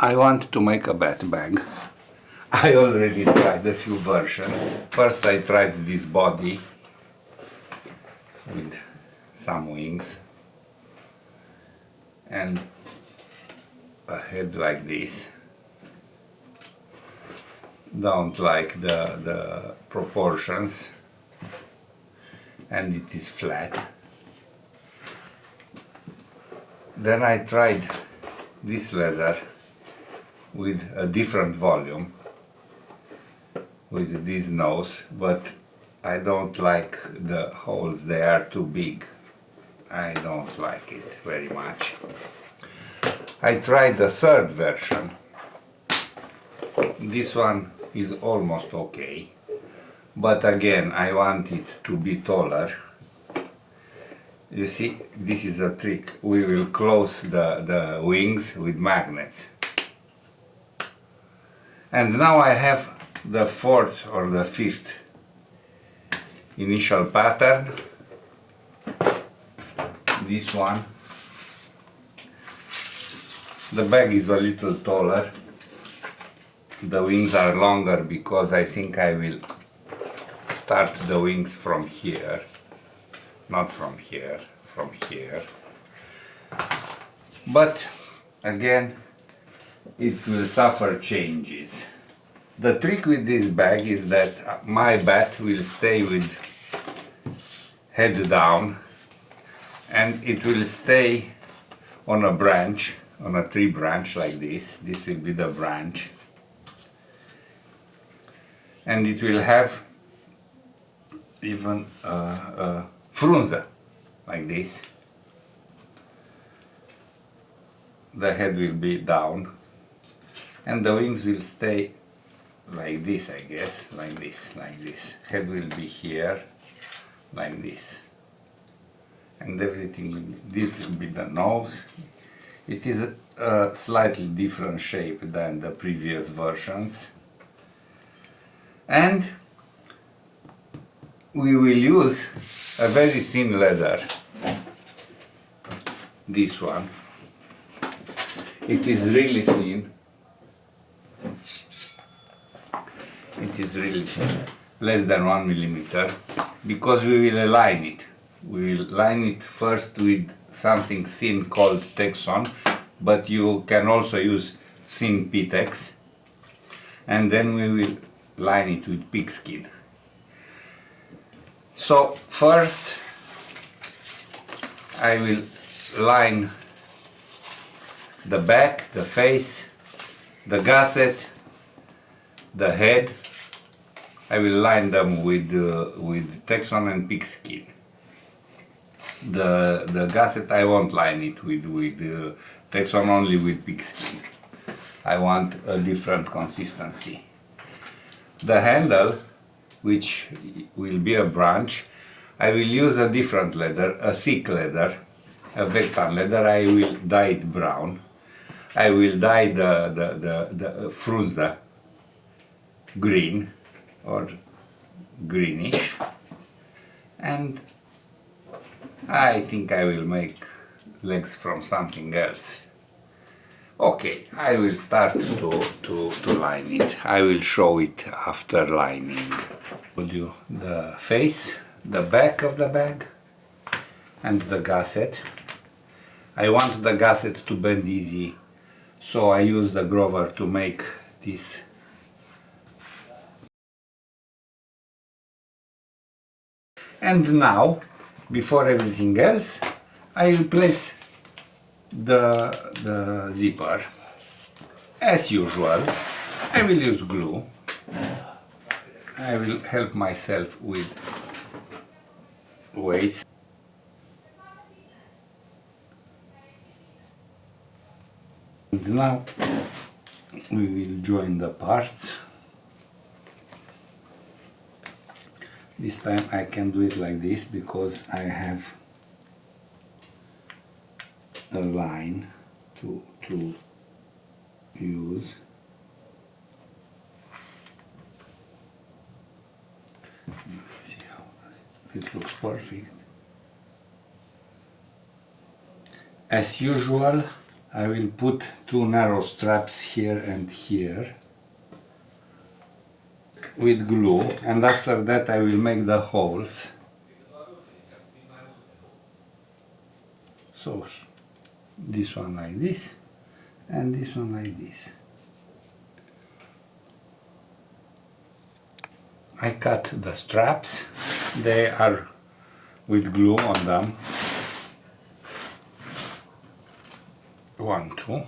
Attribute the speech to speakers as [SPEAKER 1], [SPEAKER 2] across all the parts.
[SPEAKER 1] I want to make a bat bag. I already tried a few versions. First I tried this body with some wings and a head like this. Don't like the proportions, and it is flat. Then I tried this leather with a different volume, with this nose, but I don't like the holes, they are too big. I don't like it very much. I tried the third version. This one is almost okay, but again I want it to be taller. You see, this is a trick. We will close the wings with magnets. And now I have the fourth or the fifth initial pattern. This one. The bag is a little taller. The wings are longer because I think I will start the wings from here, not from here, from here. But again, it will suffer changes. The trick with this bag is that my bat will stay with head down, and it will stay on a branch, on a tree branch like this. This will be the branch. And it will have even a frunze like this. The head will be down and the wings will stay like this, I guess, like this, like this. Head will be here, like this. And everything, this will be the nose. It is a slightly different shape than the previous versions. And we will use a very thin leather, this one. It is really thin. It is really thin, less than 1 millimeter, because we will align it. We will line it first with something thin called Texon, but you can also use thin Pitex, and then we will line it with pigskin. So first I will line the back, the face, the gusset, the head. I will line them with Texon and pigskin. The gusset I won't line it with Texon, only with pigskin. I want a different consistency. The handle, which will be a branch, I will use a different leather, a thick leather, a vectan leather. I will dye it brown. I will dye the frunze green or greenish, and I think I will make legs from something else. Okay, I will start to line it. I will show it after lining. Will you the face, the back of the bag, and the gusset. I want the gusset to bend easy, so I use the grover to make this. And now, before everything else, I will place the zipper. As usual, I will use glue. I will help myself with weights. And now we will join the parts. This time I can do it like this because I have a line to use. Let's see how it looks perfect. As usual, I will put two narrow straps here and here with glue, and after that I will make the holes. So this one like this and this one like this. I cut the straps, they are with glue on them. 1, 2.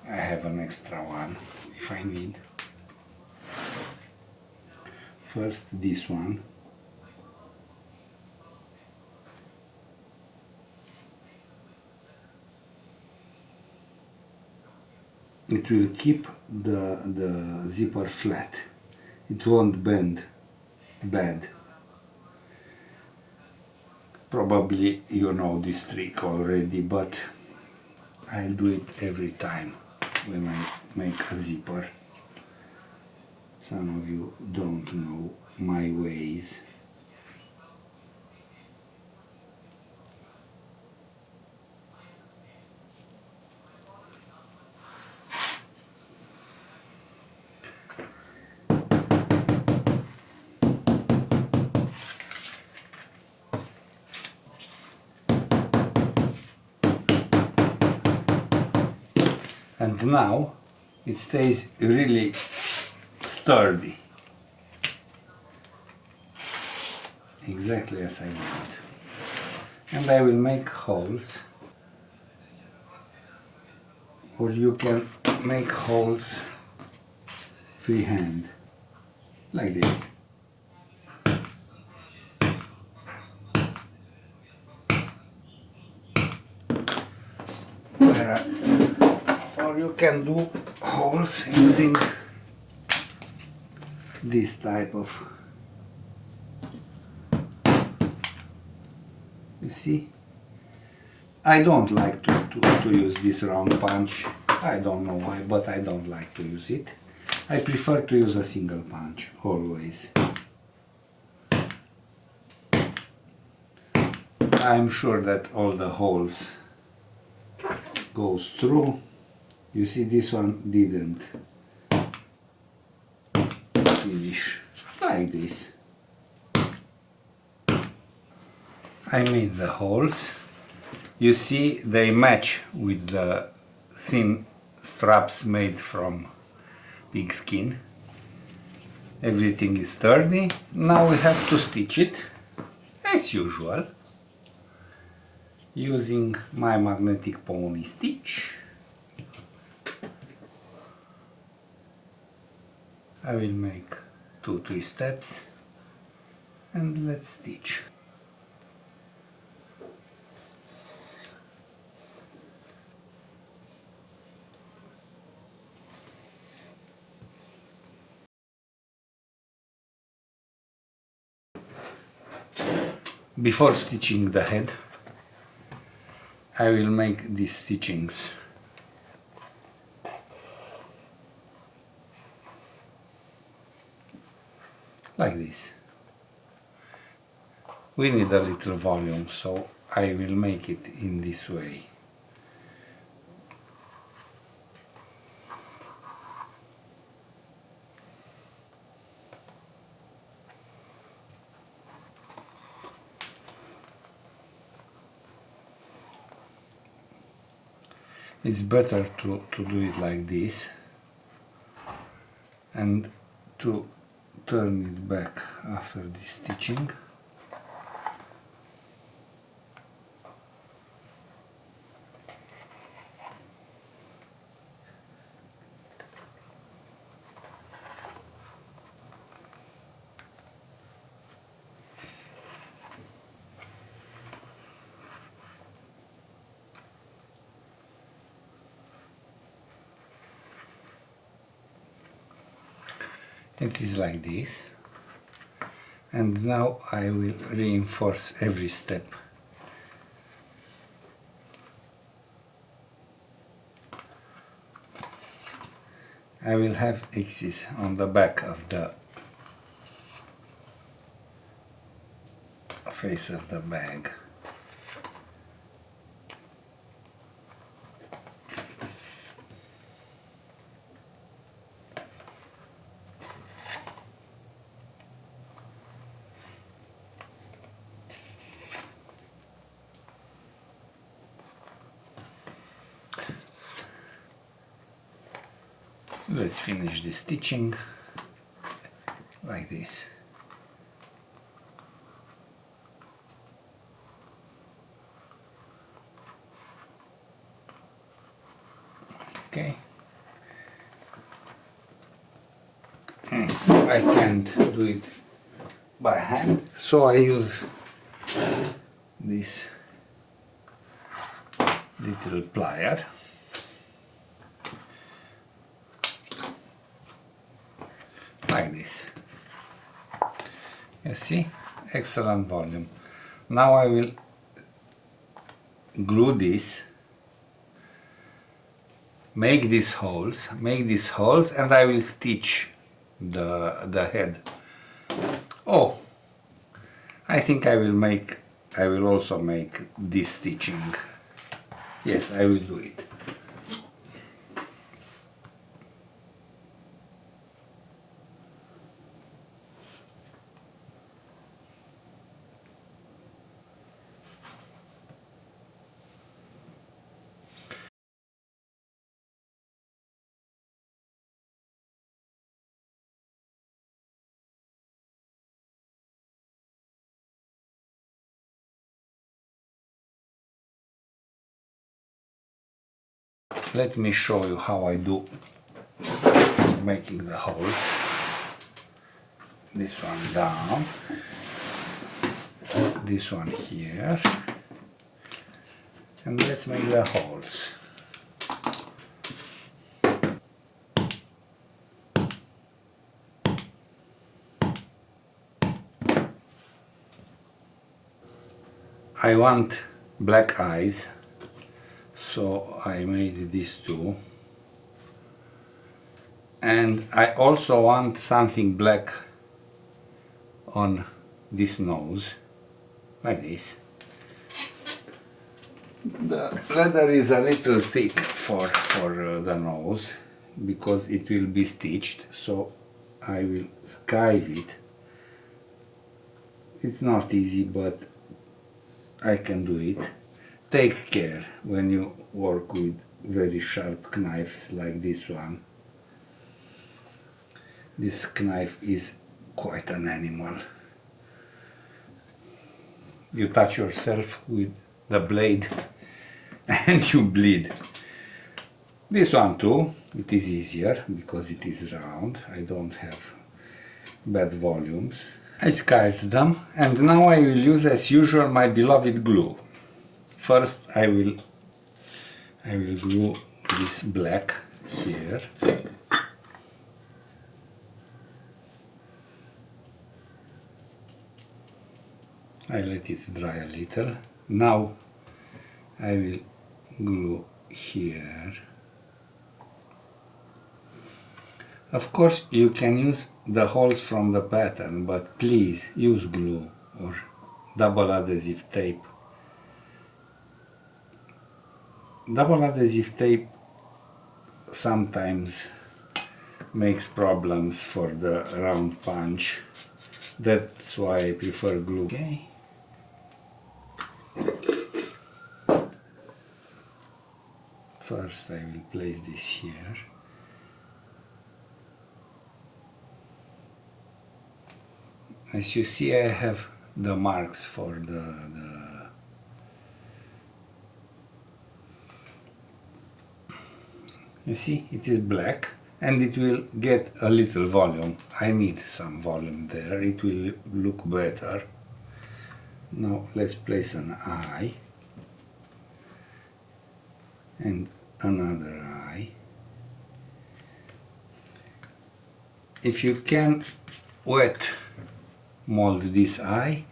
[SPEAKER 1] I have an extra one if I need. First this one. It will keep the zipper flat. It won't bend bad. Probably you know this trick already, but I'll do it every time when I make a zipper. Some of you don't know my ways. And now it stays really sturdy, exactly as I want. And I will make holes, or you can make holes freehand, like this. Or you can do holes using this type of, you see, I don't like to use this round punch. I don't know why, but I don't like to use it. I prefer to use a single punch, always. I'm sure that all the holes goes through. You see, this one didn't finish, like this. I made the holes. You see, they match with the thin straps made from pigskin. Everything is sturdy. Now we have to stitch it as usual using my magnetic pony stitch. I will make 2-3 steps and let's stitch. Before stitching the head, I will make these stitchings. Like this. We need a little volume, so I will make it in this way. It's better to do it like this and to turn it back after this stitching. It is like this, and now I will reinforce every step. I will have X's on the back of the face of the bag. Let's finish the stitching like this. Okay. I can't do it by hand, so I use this little plier. Like this. You see? Excellent volume. Now I will glue this, make these holes, and I will stitch the head. Oh, I think I will also make this stitching. Yes, I will do it. Let me show you how I do making the holes. This one down, this one here, and let's make the holes. I want black eyes, so I made these two. And I also want something black on this nose, like this. The leather is a little thick for the nose, because it will be stitched, so I will skive it. It's not easy, but I can do it. Take care when you work with very sharp knives like this one. This knife is quite an animal. You touch yourself with the blade and you bleed. This one too, it is easier because it is round. I don't have bad volumes. I skived them, and now I will use as usual my beloved glue. First I will glue this black here. I let it dry a little. Now I will glue here. Of course you can use the holes from the pattern, but please use glue or double adhesive tape. Double adhesive tape sometimes makes problems for the round punch. That's why I prefer glue. Okay. First I will place this here. As you see, I have the marks for the you see, it is black and it will get a little volume. I need some volume there, it will look better. Now let's place an eye and another eye. If you can wet mold this eye,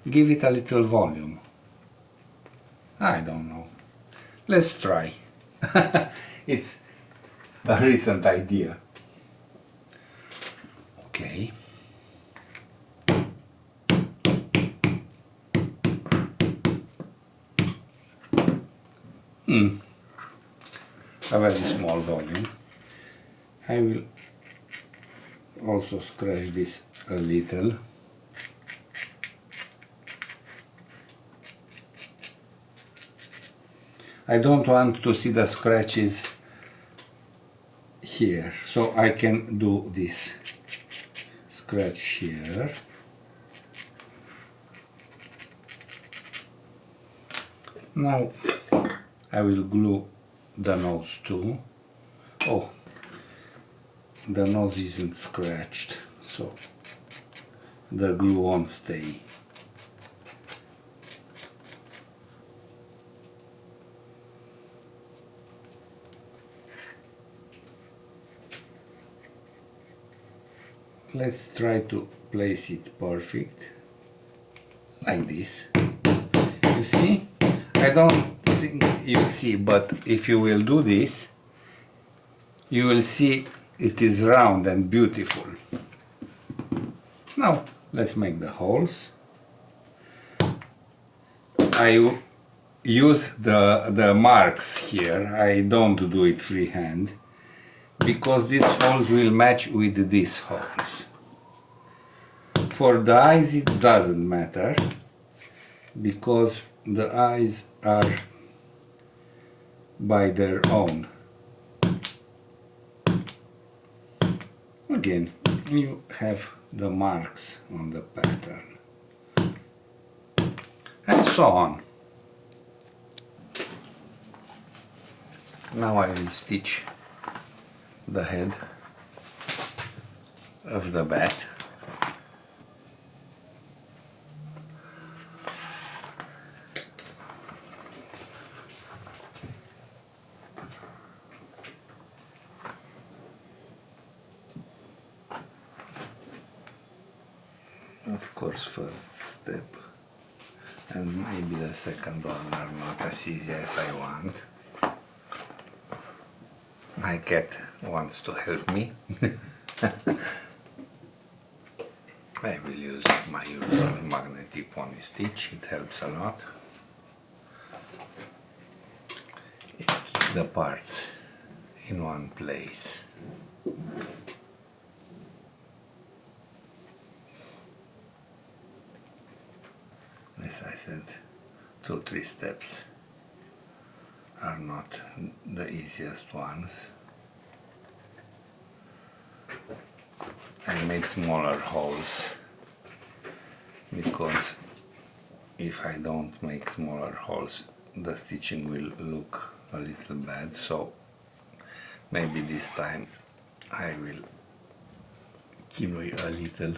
[SPEAKER 1] give it a little volume. I don't know. Let's try. It's a recent idea. Okay. A very small volume. I will also scratch this a little. I don't want to see the scratches here, so I can do this scratch here. Now I will glue the nose too. Oh, the nose isn't scratched, so the glue won't stay. Let's try to place it perfect, like this. You see? I don't think you see, but if you will do this, you will see it is round and beautiful. Now let's make the holes. I use the marks here. I don't do it freehand because these holes will match with these holes. For the eyes it doesn't matter because the eyes are by their own. Again, you have the marks on the pattern and so on. Now I will stitch the head of the bat. Of course, first step and maybe the second one are not as easy as I want. My cat wants to help me. I will use my usual magnetic pony stitch, it helps a lot. It keeps the parts in one place. As I said, 2-3 steps are not the easiest ones. I make smaller holes because if I don't make smaller holes the stitching will look a little bad, so maybe this time I will give you a little.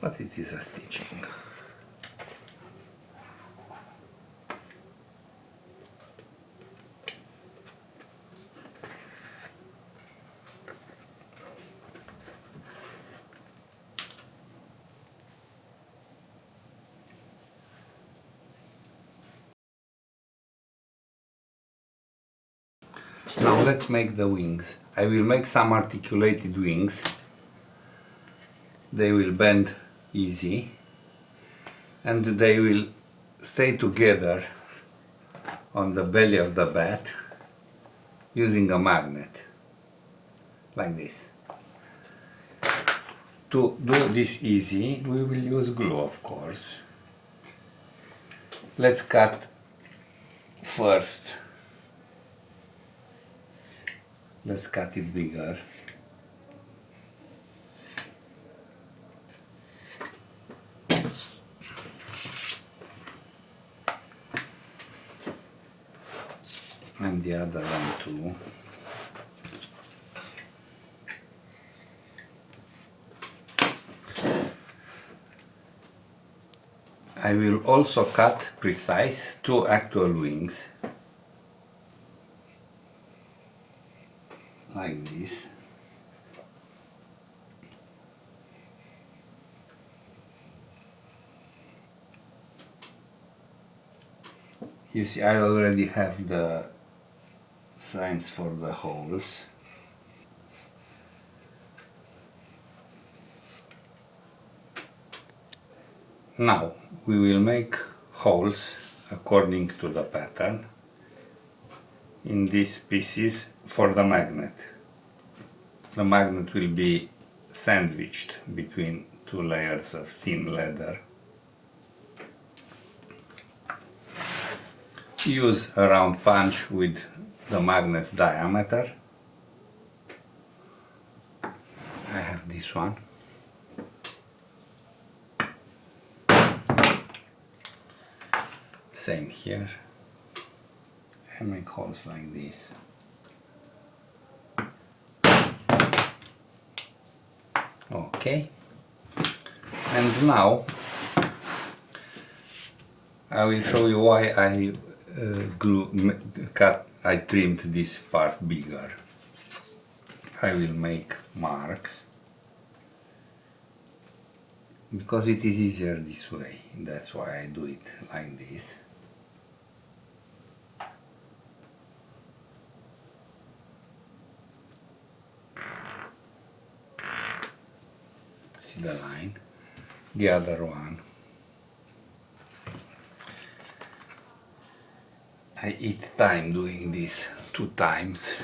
[SPEAKER 1] But it is a stitching. Now let's make the wings. I will make some articulated wings. They will bend easy and they will stay together on the belly of the bat using a magnet, like this. To do this easy, we will use glue, of course. Let's cut first. Let's cut it bigger. And the other one too. I will also cut precise 2 actual wings, like this. You see, I already have the signs for the holes. Now we will make holes according to the pattern in these pieces for the magnet. The magnet will be sandwiched between 2 layers of thin leather. use a round punch with the magnet's diameter. I have this one. Same here. And make holes like this. Okay. And now I will show you why I I trimmed this part bigger. I will make marks because it is easier this way. That's why I do it like this. See the line? The other one. I eat time doing this 2 times.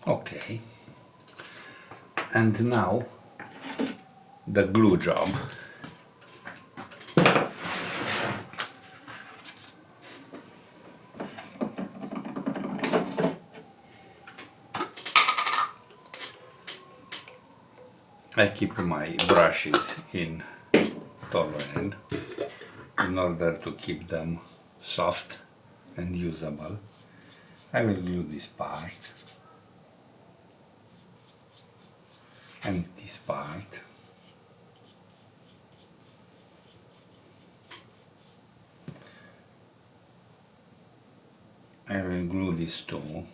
[SPEAKER 1] Okay, and now the glue job. I keep my brushes in taller end in order to keep them soft and usable. I will glue this part and this part. I will glue these two.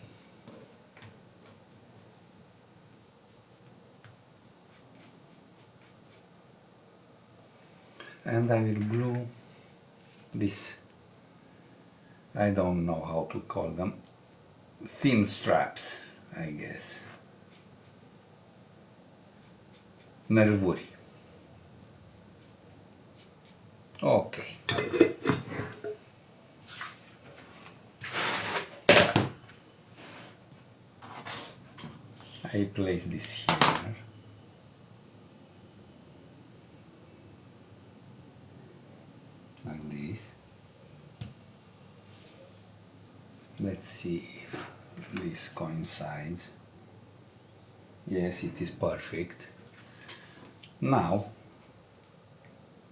[SPEAKER 1] And I will glue this, I don't know how to call them, thin straps, I guess. Nervuri. Okay. I place this here. Like this. Let's see if this coincides. Yes, it is perfect. Now,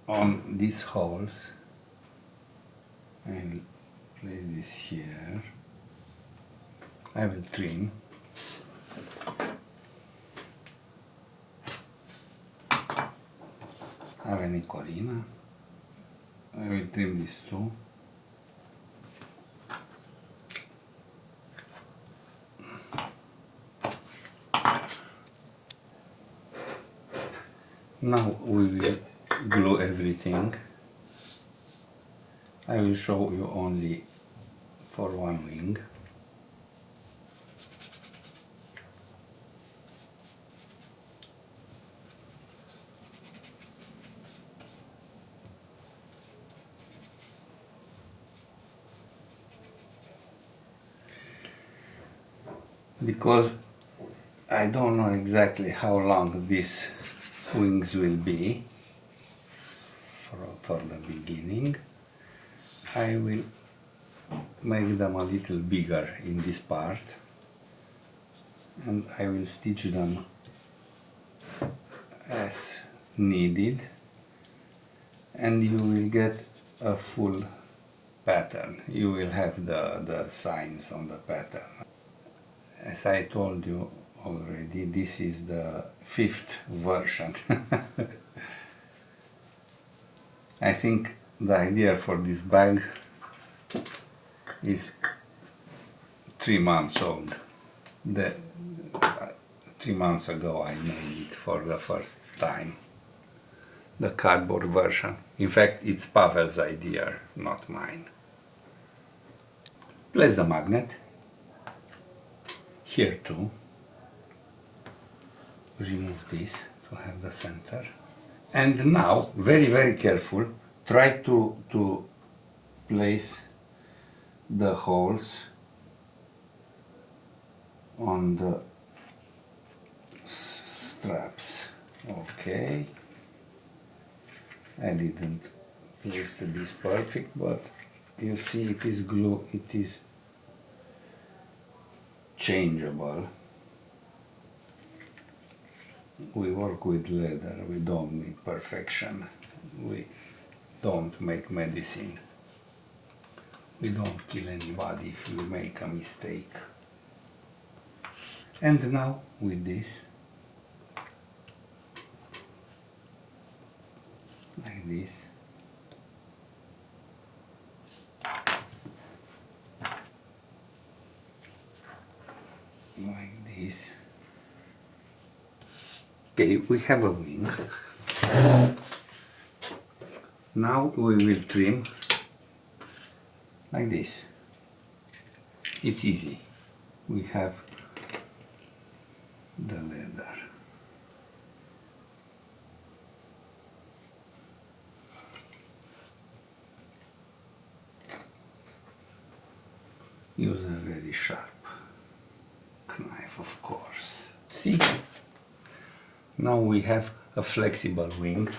[SPEAKER 1] on these holes, I'll place this here. I will trim. Avem Corina. I will trim this too. Now we will glue everything. I will show you only for one wing. Because I don't know exactly how long these wings will be for the beginning, I will make them a little bigger in this part and I will stitch them as needed, and you will get a full pattern. You will have the signs on the pattern. As I told you already, this is the 5th version. I think the idea for this bag is 3 months old. 3 months ago I made it for the first time. The cardboard version. In fact, it's Pavel's idea, not mine. Place the magnet. Here too. Remove this to to have the center. And now, very careful, try to place the holes on the straps. Okay, I didn't place this perfect, but you see it is glue, it is changeable. We work with leather, we don't need perfection, we don't make medicine, we don't kill anybody if you make a mistake. And now with this, like this, like this. Okay, we have a wing. Now we will trim like this. It's easy. We have the leather. Use a very sharp knife, of course. See? Now we have a flexible wing.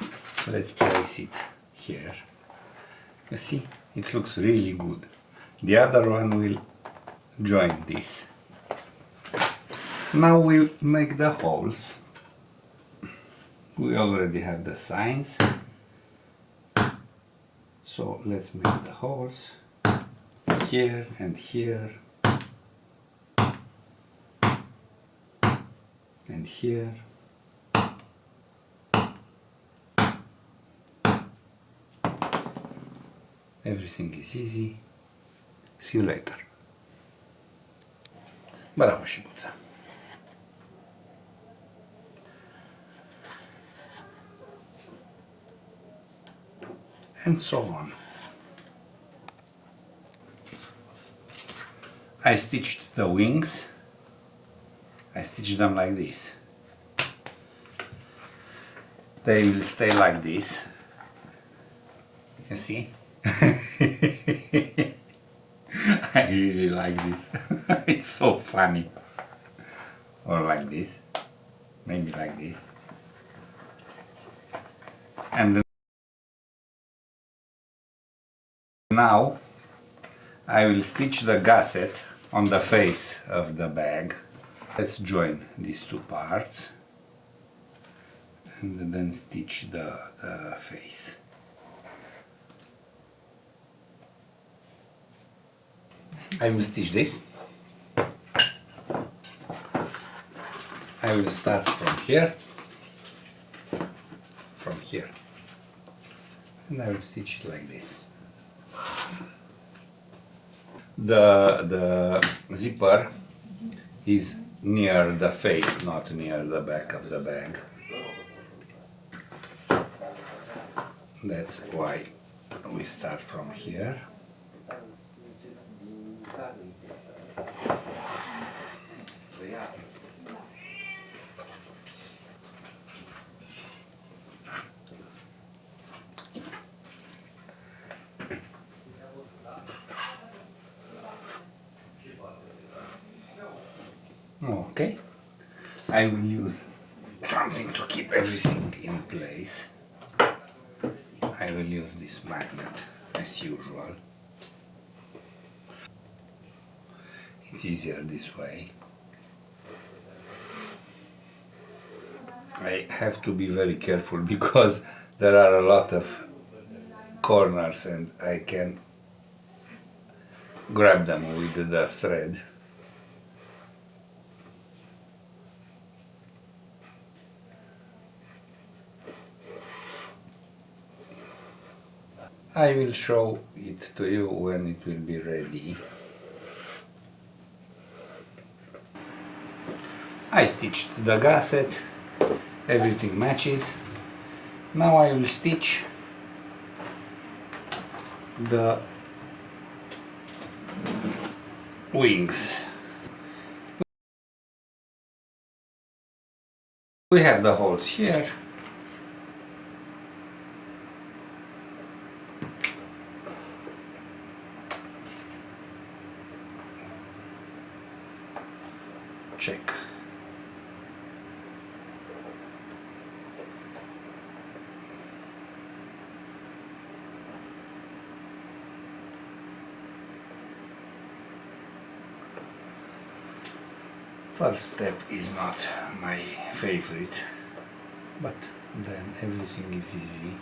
[SPEAKER 1] Let's place it here. You see, it looks really good. The other one will join this. Now we make the holes. We already have the signs. So let's make the holes here and here and here. Everything is easy. See you later. Bravo, Shibuza. And so on. I stitched the wings. I stitched them like this. They will stay like this. You see? I really like this. It's so funny. Or like this. Maybe like this. And now I will stitch the gusset on the face of the bag. Let's join these two parts and then stitch the face. I will stitch this. I will start from here, and I will stitch it like this. The zipper is near the face, not near the back of the bag. That's why we start from here. Okay, I will use something to keep everything in place. I will use this magnet as usual. It's easier this way. I have to be very careful because there are a lot of corners and I can grab them with the thread. I will show it to you when it will be ready. I stitched the gusset, everything matches. Now I will stitch the wings. We have the holes here. Check. First step is not my favorite, but then everything is easy.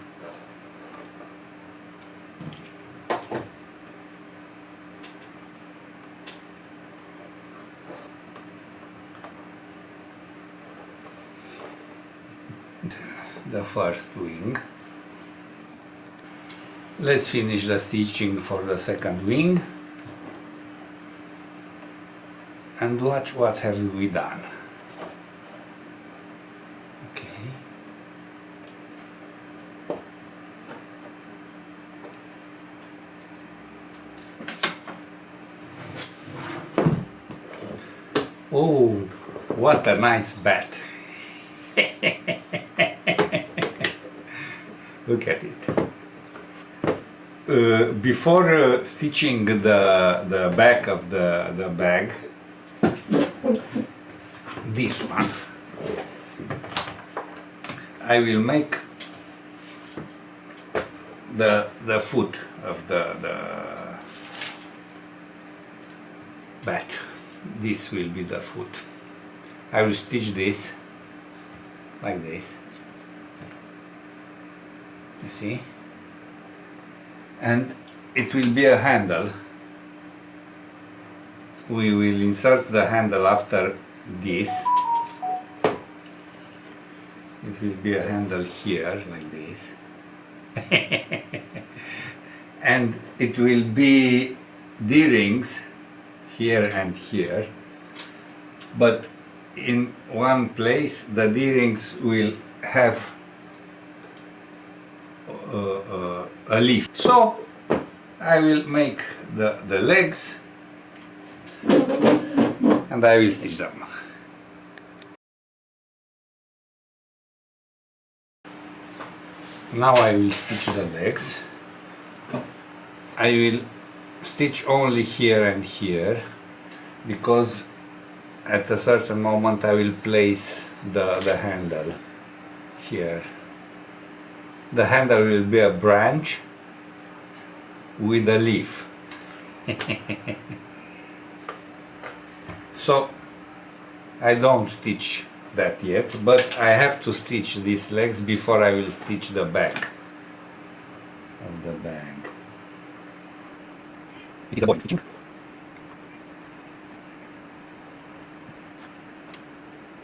[SPEAKER 1] The first wing. Let's finish the stitching for the second wing and watch what have we done. Okay. Oh, what a nice bat. Look at it. Before stitching the back of the bag, this one, I will make the foot of the bat. This will be the foot. I will stitch this like this. You see? And it will be a handle. We will insert the handle after this. It will be a handle here, like this. And it will be D-rings here and here. But in one place the D-rings will have a leaf. So I will make the legs and I will stitch them. Now I will stitch the legs. I will stitch only here and here because at a certain moment I will place the handle here. The handle will be a branch with a leaf. So I don't stitch that yet, but I have to stitch these legs before I will stitch the back of the bag. It is a boring stitching.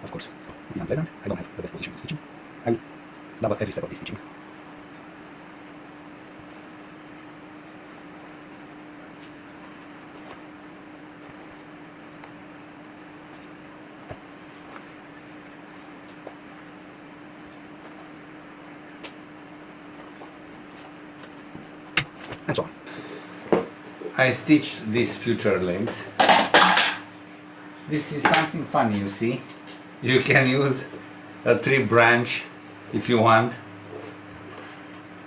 [SPEAKER 1] Of course, it is unpleasant. I don't have the best position for stitching. I will double every step of this stitching. And so on. I stitched these future legs. This is something funny, you see. You can use a tree branch if you want.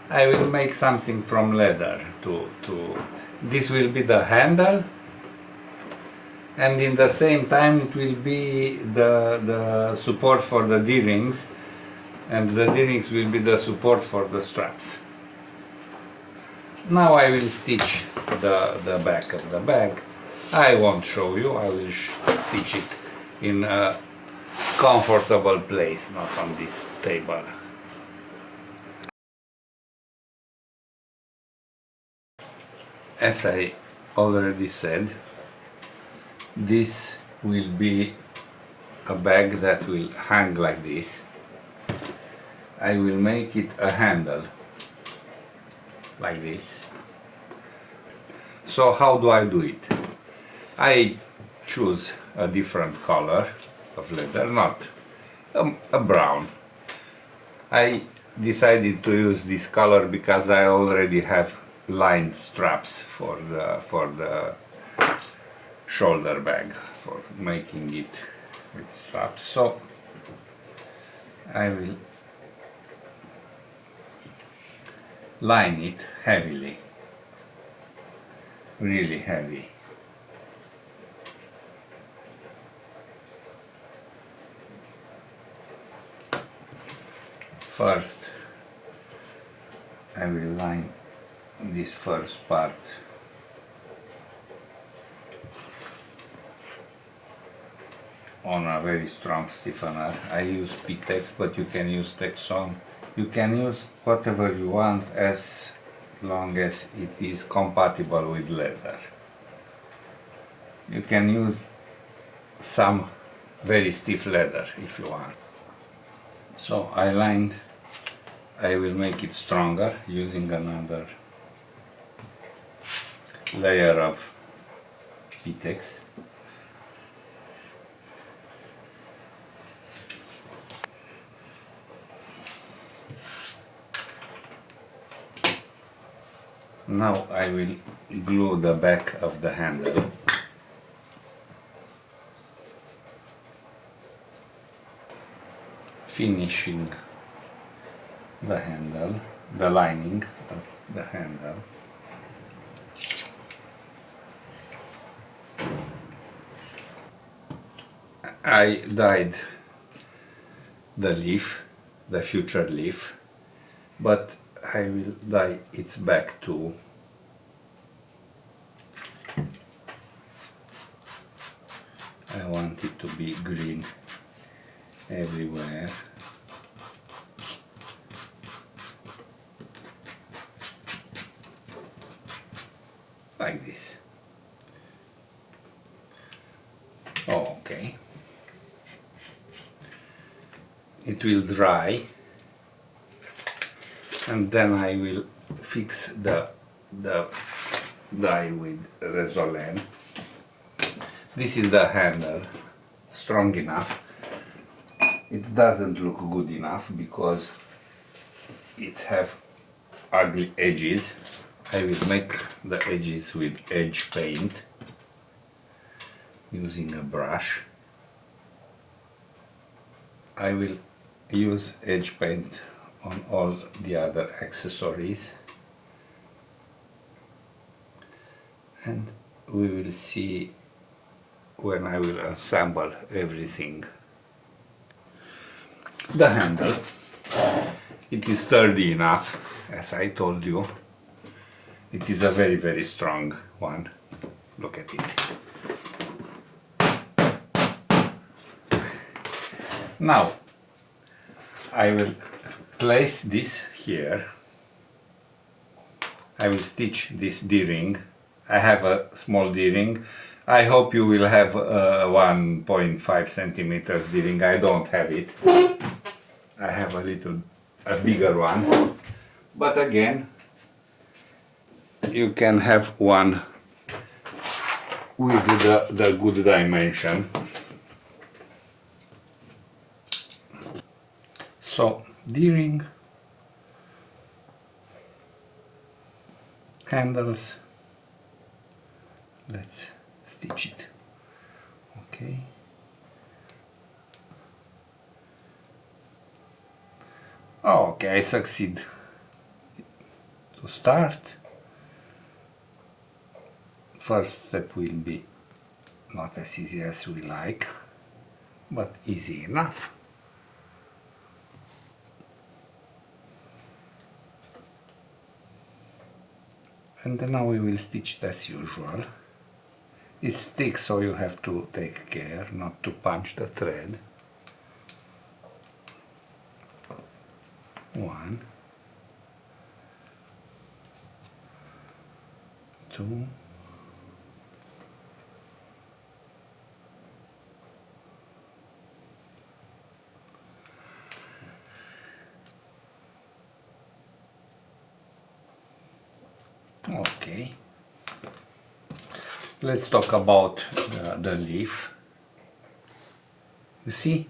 [SPEAKER 1] I will make something from leather to this will be the handle, and in the same time it will be the support for the D-rings, and the D-rings will be the support for the straps. Now I will stitch the back of the bag. I won't show you, I will stitch it in a comfortable place, not on this table. As I already said, this will be a bag that will hang like this. I will make it a handle like this. So how do I do it? I choose a different color of leather, not a brown. I decided to use this color because I already have lined straps for the shoulder bag, for making it with straps. So I will line it heavily, really heavy. First, I will line this first part on a very strong stiffener. I use P-Tex, but you can use Texon. You can use whatever you want as long as it is compatible with leather. You can use some very stiff leather if you want. So I will make it stronger using another layer of P-Tex. Now I will glue the back of the handle. Finishing the handle, the lining of the handle. I dyed the leaf, the future leaf, but I will dye its back too. I want it to be green everywhere. Like this. Oh, okay. It will dry, and then I will fix the dye with Resolene. This is the handle, strong enough. It doesn't look good enough because it have ugly edges. I will make the edges with edge paint using a brush. I will use edge paint on all the other accessories, and we will see when I will assemble everything. The handle, it is sturdy enough, as I told you. It is a very, very strong one. Look at it. Now I will place this here. I will stitch this D-ring. I have a small D-ring. I hope you will have 1.5 centimeters D-ring. I don't have it. I have a bigger one. But again, you can have one with the good dimension. So, D-ring, handles, let's stitch it. Okay. Okay, I succeed to start. First step will be not as easy as we like, but easy enough. And now we will stitch it as usual. It's thick, so you have to take care not to punch the thread. 1, 2, okay. Let's talk about the leaf. You see,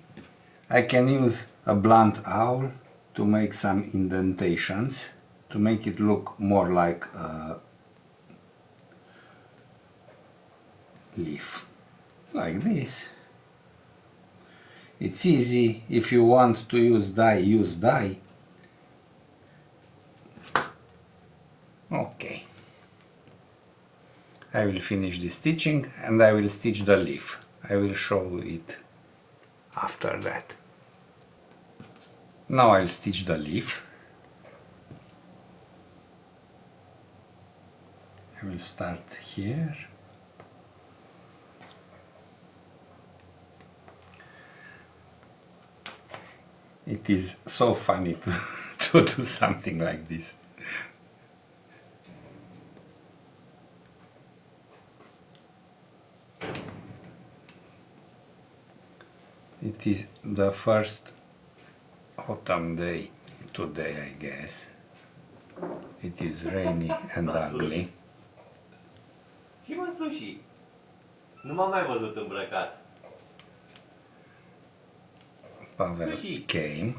[SPEAKER 1] I can use a blunt awl to make some indentations, to make it look more like a leaf, like this. It's easy. If you want to use dye, use dye. Okay. I will finish the stitching and I will stitch the leaf. I will show it after that. Now I'll stitch the leaf. I will start here. It is so funny to do something like this. It is the first autumn day today, I guess. It is rainy and ugly.
[SPEAKER 2] Și mă, Sushi, nu m-am mai văzut îmbrăcat.
[SPEAKER 1] Pavel came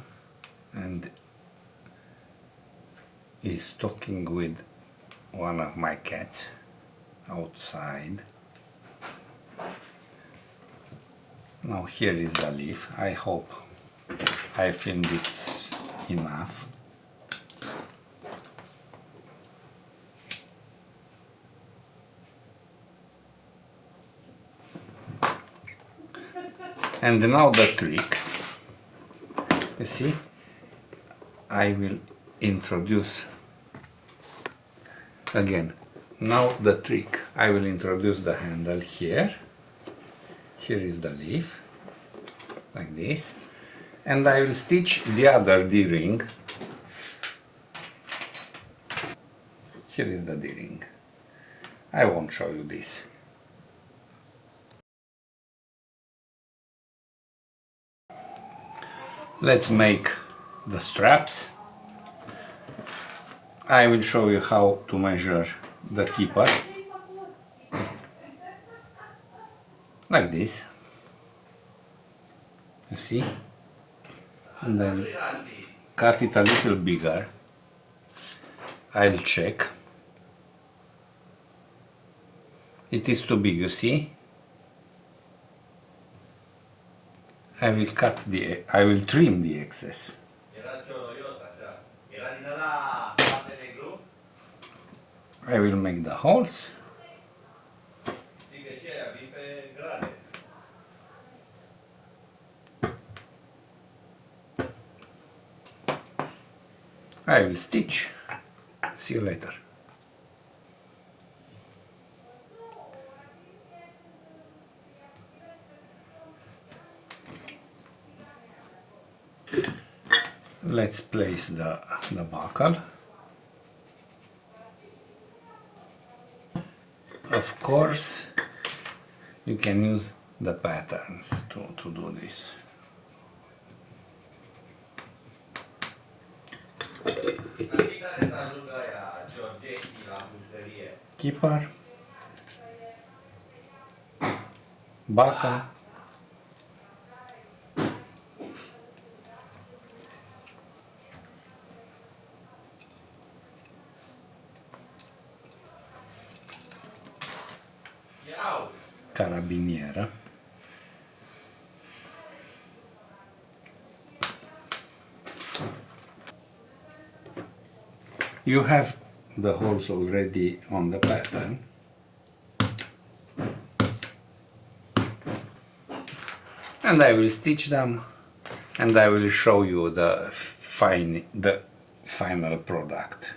[SPEAKER 1] and is talking with one of my cats outside. Now here is the leaf. I hope I filmed it enough. And now the trick. You see, I will introduce again. Now the trick. I will introduce the handle here. Here is the leaf, like this, and I will stitch the other D-ring. Here is the D-ring. I won't show you this. Let's make the straps. I will show you how to measure the keeper. Like this. You see? And then cut it a little bigger. I'll check. It is too big, you see? I will trim the excess. I will make the holes. I will stitch. See you later. Let's place the buckle. Of course, you can use the patterns to do this. Keeper, buckle, carabiniera, you have the holes already on the pattern. And I will stitch them and I will show you the final product.